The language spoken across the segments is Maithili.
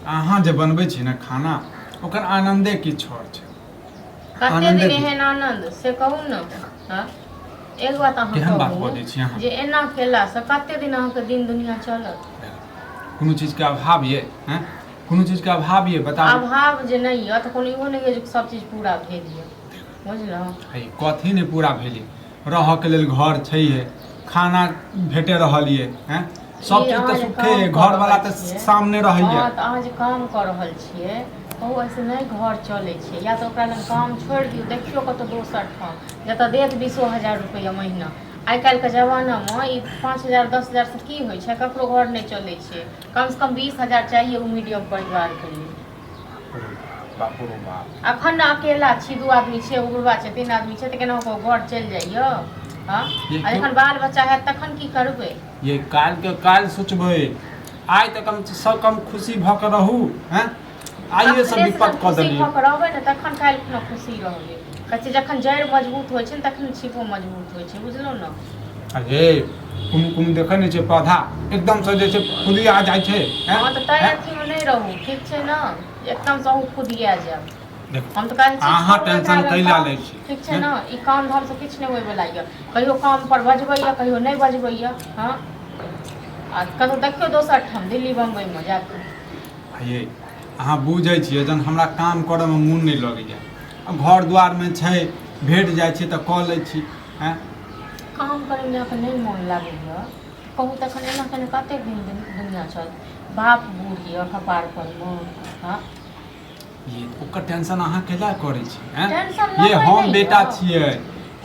अहाँ जे बनबै छी ने खाना ओकर आनंदे किछु और छै। कते दिन एहन आनंद से कहू ने। हां एक बात अहाँ केहन बात कहू बजै छी अहाँ जे एना केला से कते दिन अहाँके दिन दुनिया चलत। कोनो चीज के अभाव ये हैं, कोनो चीज के अभाव ये बताबू। अभाव जे नहीं है तो कोनो इहो नहीं है जे सब चीज पूरा भेल ये बुझलहुँ। है कथी नहीं पूरा भेली, रह के लेल घर छैहे, खाना भेटे रहल ये हैं, सब चीज तो सुखे घर वाला तो सामने रहैया। हां त अहाँ जे काम कर रहल छियै कहू ऐसे नहीं घर चले छै, या तो ओकरा लग काम छोड़ दियौ, देखियो कतौ दोसर ठाम जतऽ देत 20,000 रुपया महीना। आइ काल्हि के जमाना में ई 5,000 10,000 से की होइ छै, ककरो घर नहीं चले छै। कम से कम 20,000 चाहिए वो मीडियम परिवार के लिए। बाप रे बाप अखन अकेला छी, 2 आदमी छै, बुढ़वा छै, 3 आदमी छै, त केना घर चलि जाइयो। हां एखन बाल बच्चा है तखन की करबै। ये काल के काल सोचबै, आइ तक हम सब कम खुशी भ के रहू हैं, आइए सब विपत क देलिए। खुशी भ के रहबै ने तखन काल्हि खुना खुशी रहबै। कहे जखन जड़ि मजबूत होइ छै तखन छिपो मजबूत होइ छै, बुझलौ न। अरे कुम देखे नहीं छै पौधा एकदम से जे छै फुलिया जाइ छै। हां त तै अथी में नहीं रहू, ठीक छै न, एकदम से अहू फुदिया जायब। हम तो कहै छी अहाँ टेंशन कैला लै छी, ठीक छै न। ई काम धाम से किछ नहीं होय वाला ये, कहियो काम पर बजबै या कहियो नहीं बजबै या। हां आ कतौ देखियो दोसर ठाम दिल्ली बम्बई में जाके। ये अहाँ बुझै छियै जन हमरा काम करऽ में मोन नहीं लगैया, अब घर द्वार में छै भेट जाइ छै त क लै छी हैं। काम करे में अखन नहीं मन लागैया कहू तखन एना केना कते दिन दुनिया चल। बाप बूढ़ ये कपार पर में। हां ये ओकर टेंशन अहाँ कैला करै छी हैं। टेंशन ये हम बेटा छियै,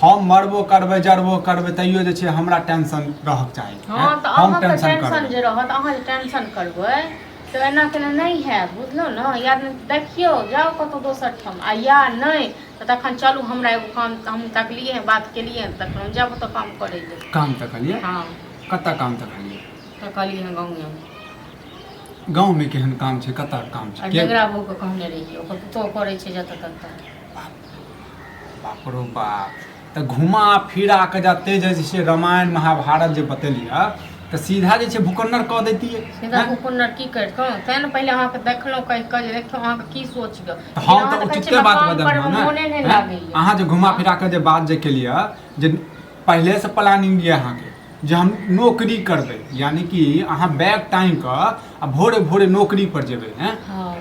हम मरबो करबै जरबो करबै तैयो जे छै हमरा टेंशन रहक चाही। हां त अहाँ के टेंशन जे रहत, अहाँ जे टेंशन करबै तो एना केना नहीं है, बुझलो न। या देखियो जाओ कतौ दोसर ठाम आ या नहीं तो तखन चलू हमरा एगो काम हम तकलिए है, बात केलिए तखन हम जाब तो काम करे ले। काम तकलिए? हां कत्ता काम तकलिए? तकलिए है गाँव में। गाँव में केहन काम छै, कत्ता काम छै? जगरा बहू के कहने रहिए ओकर पुतो करे छै जत तत। बाप रो बाप, त घुमा फिरा के जते जे छै रामायण महाभारत जे बतेलिए त सीधा जे छै भूकन्नर क दैतिए। सीधा भूकन्नर की करतौ तै न पहिले अहाँ के देखलौ कहि के जे देखियो अहाँ के की सोच ग। हम त उचिते बात बदललौ मोने नहीं लागैया। अहाँ जे घुमा फिरा के जे बात जे केलिए जे पहले से प्लानिंग ये अहाँ के जे हम नौकरी करबै, यानी कि अहाँ बैग टांग के आ भोरे भोरे नौकरी पर जेबै हैं। हां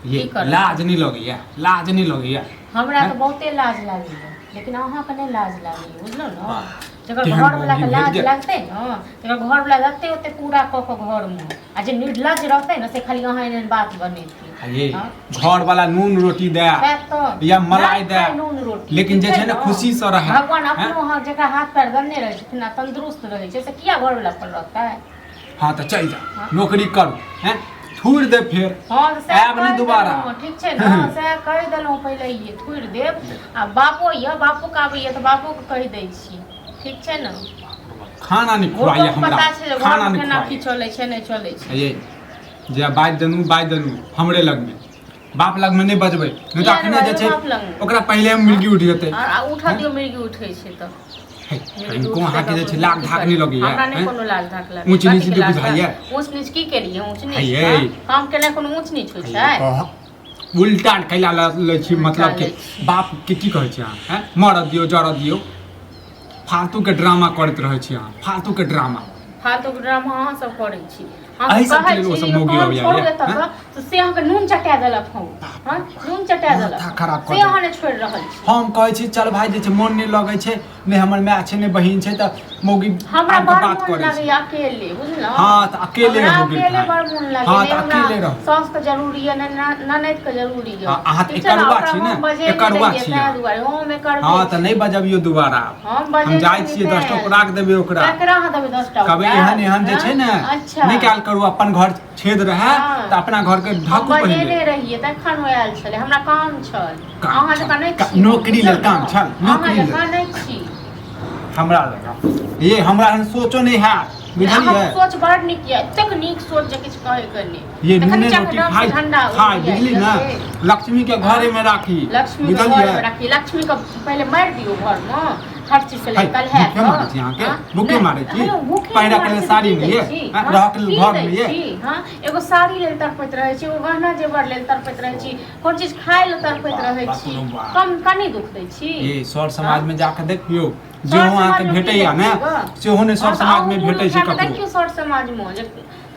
ये लाज नहीं लगैया, लाज नहीं लगैया। हमरा तो बहुते लाज लागैया लेकिन अहाँ के नहीं लाज लागैया, बुझलो न। जकर घर वाला के लाज लगते न, जकर घर वाला रहते ओते पूरा क के घर में, आ जे निर्लज रहते न से खाली अहाँ एहन बात बनेती। ये घर वाला नून रोटी दे या मलाई दे, लेकिन जे छै न खुशी से रहे। भगवान अपनो हाथ जकरा हाथ पैर दन्ने रहे छथिन तंदुरुस्त रहे छै से किया घर वाला पर रहता है। हां त चल जा नौकरी करू हैं, थूड़ दे फिर। हां आब नहीं दोबारा, ठीक छै न। से कह देलौ पहिले ये थूड़ देब आ बापो ये बापो का आबैया त बापो के कह दै छी, ठीक छै न। खाना नहीं खुआइए हमरा, खाना नहीं की चले छै नहीं चले छै। ये जे बाज दनु हमरे लग में, बाप लग में नहीं बजबै नहीं त अखने जे छै ओकरा पहिले मिर्गी उठ जेतै। आ उठा दियो मिर्गी उठै छै त इनको अहाँ के जे छै लाग धाक नहीं लगैया। हमरा नहीं कोनो लाग धाक लागै। ऊंच नीच के बुझाइया। ऊंच नीच की केलिए ऊंच नीच काम केना कोनो ऊंच नीच होइ छै। उल्टा कैला लै छी, मतलब कि बाप के की कहै छी अहाँ हैं, मर दियो जर दियो, फालतू के ड्रामा करैत रहै छी अहाँ, फालतू के ड्रामा अहाँ सब करै छी। अही सब के लोग सब मोगी होइया तो से अहाँ के नून चटा देलक हम। हां नून चटा देलक खराब से अहाँ ने छोड़ रहल छी। हम कहै छी चल भाई जे छै मन नहीं लगै छै, नहीं हमर माय छै नहीं बहिन छै त मोगी हमरा बात मन करे लागै अकेले, बुझलौ। हां त अकेले रहो, अकेले बड़ मन लागै। हां त अकेले रहो। सास के जरूरी है, ननद के जरूरी है। अहाँ त एकरवा छी ने, एकरवा छी हम एकर। हां त नहीं बजबियो दोबारा, हम जाय छी 10 टा राख देबे ओकरा। केकरा हां देबे 10 टा कबे एहन जे छै ने निकाल करू अपन घर छेद रहे त अपना घर के ढाकू पहिले। बजेने रहिए तखन आयल छले हमरा काम छल। अहाँ जका नहीं छी, नौकरी लेल काम छल, नौकरी लेल अहाँ नहीं छी हमरा लगा। ये हमरा एहन सोचो नहीं है, बुझलिए। सोच बड़ नीक ये, एतेक नीक सोच जे किछ कहे करनी। ये नूने रोटी खाई बुझली ना, लक्ष्मी के घरे में राखी, लक्ष्मी के घर में राखी। लक्ष्मी के पहले मार दियो घर में, हर चीज के लिए कल है भूखे मारे छी अहाँ के भूखे मारे छी पहिरा के साड़ी नहीं है रह के घर में ये हां एगो साड़ी लेल तड़पैत रहै छी, एगो गहना जेवर लेल तड़पैत रहै छी, कोन चीज खाय लेल तड़पैत रहै छी, कम कनी दुख दै छी। ए सर समाज में जाके देखियो जे अहाँ के भेटैया ने सेहो ने सर समाज में भेटै छै ककरो। देखियो सर समाज में जे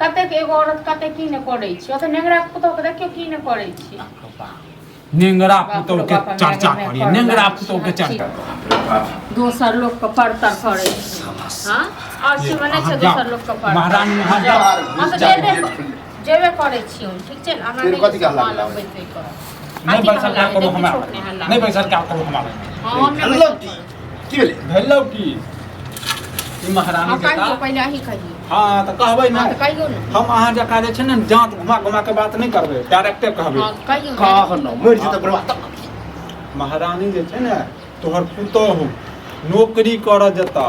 कतेक एगो औरत कते की ने करै छी, ओतऽ नेंगरा पुतौ के देखियो की ने करै छी। नेंगरा पुतौ के चर्चा करिए, नेंगरा पुतौ के चर्चा दोसर लोग के परतर करै छी। हां और से बनै छै दोसर लोग के परतर महारानी महाराज जेबे करै छी हम, ठीक छै ना? हमरा फिर कथि कहला नहीं पैसा क्या करो हमारा नहीं पैसा क्या करो हमारा हां हेलो की भेलै भेलौ की ई महारानी के कहियो पहिले अही कहियो। हां त कहबै ना हां त कहियो ना। हम अहाँ जका जे छै ने जांच घुमा घुमा के बात नहीं करबै, डायरेक्टे कहबै। हां कहियो कह न मर जेतै बर्बाद। महारानी जे छै ने तोहर पुतोहू नौकरी कर जता,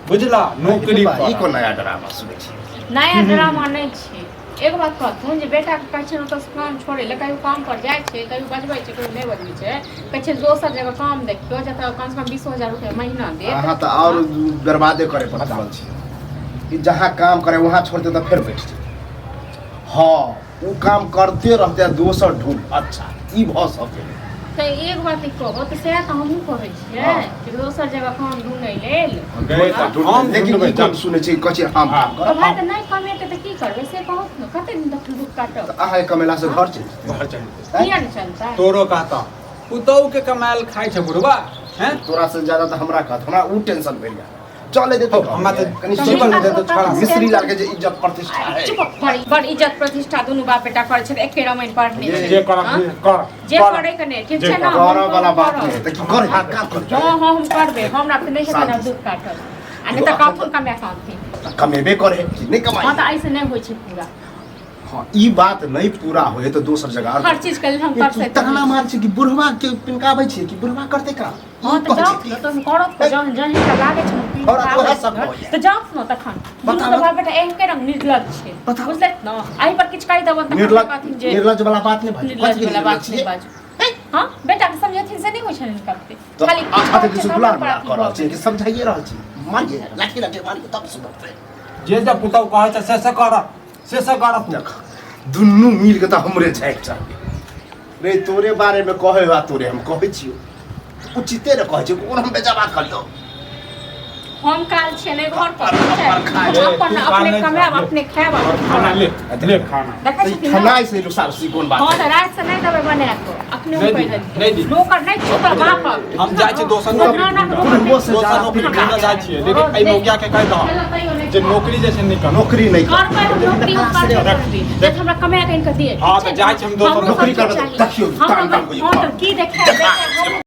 बुझला? नौकरी ई कर। कोन नया ड्रामा सुनै छी? नया ड्रामा नहीं छै। एक बात कहथुन जे बेटा के कहै छै ओतऽ से काम छोड़े ले, कहियो काम पर जाइ छै, कहियो बजबै छै, कहियो नहीं बजबै छै, कहै छै दोसर जगह काम देखियो जतऽ कम से कम 20,000 रुपया महीना दे। अहाँ त और बर्बादे करे पर चलल छी। ई जहाँ काम करे वहाँ छोड़ दे त फिर बैठ जाए। हाँ वो काम करते रहते दोसर ढूंढ। अच्छा ई भ सके तो एक बात कहो तो से तो हमहू कहै छियै हाँ। कि दोसर जगह काम ढूंढै लेल। गए त हम लेकिन ढूंढबै ई काम सुनै छी कहै छै हम काम तो कर। भाई तो नहीं कमेते तो की करबै से कहत न, कते दिन तक दुख काटब? अहाँ कमेला से घर चल घर चल किया नहीं चलता? तोरो कहता पुतौ के कमाल खाइ छै बुढ़वा हैं। तोरा से ज्यादा त हमरा कहत, हमरा उ टेंशन भेल या चले देते हमरा त कनी जीवन दे दे छोड़ा मिस्त्री लाल के जे इज्जत प्रतिष्ठा है चुप बड़ इज्जत प्रतिष्ठा दुनु बाप बेटा करै छै, एके रामायण पढ़ने ये छै। जे कर हाँ? कर जे करे कने ठीक छै ना? कर वाला बात नहीं त की करे काम कर। हां हां हम करबे, हमरा त नहीं छै ना दुख काटब। आ नहीं त कखन कमे कामती कमेबे करे नहीं कमाई। हां त ऐसे नहीं होय छै पूरा। हाँ ई बात नहीं पूरा होए तो दोसर जगह हर चीज के लिए हम कर सकते ताना मार छै कि बुढ़वा के पिनकाबै छै कि बुढ़वा करते का। हां त जाओ त करत त जहन जहन का लागे छै और तोरा सब हो त जाओ न तखन दुनु त बाप बेटा एक के रंग निर्लज छै, बुझले न? आइ पर किछ कहि दबन त निर्लज वाला बात नहीं भाई। निर्लज वाला बात नहीं बाजू। हां बेटा के समझथिन से नहीं होय छै करते तो खाली अच्छा तो सुकुला ना कर रहल छै कि समझाइए रहल छी। मानिए लाठी लाठी मार के तब सुनते जे जे पुतौ कहै छै से कर से कर देख दुन्नु मिल के त हमरे छै चाहिए रे। तोरे बारे में कहे बा तोरे हम कहै छियो उचिते न कहै छै कोन हम बेजा बात करियो। हम काल छै ने घर पर खाए अपन अपने कमाब अपने खाएब खाना ले खाना देखै छी कि खनाई से रुसार सी कोन बात हां त रात से नहीं दबे बना को अपने नहीं ऊपर दी, नहीं दी। नौकर नहीं छुपल बाप हम जाइ छी दोसर नौकरी ढूंढे जाइ छियै, लेकिन एहि मौका के कहि दह जे नौकरी जे छै नहीं कर। नौकरी नहीं घर पर नौकरी करबी जे हमरा कमा के इनके दिए। हाँ, तो जाइ छी हम दोसर नौकरी करबै त देखियो काम काम हां त की देखाय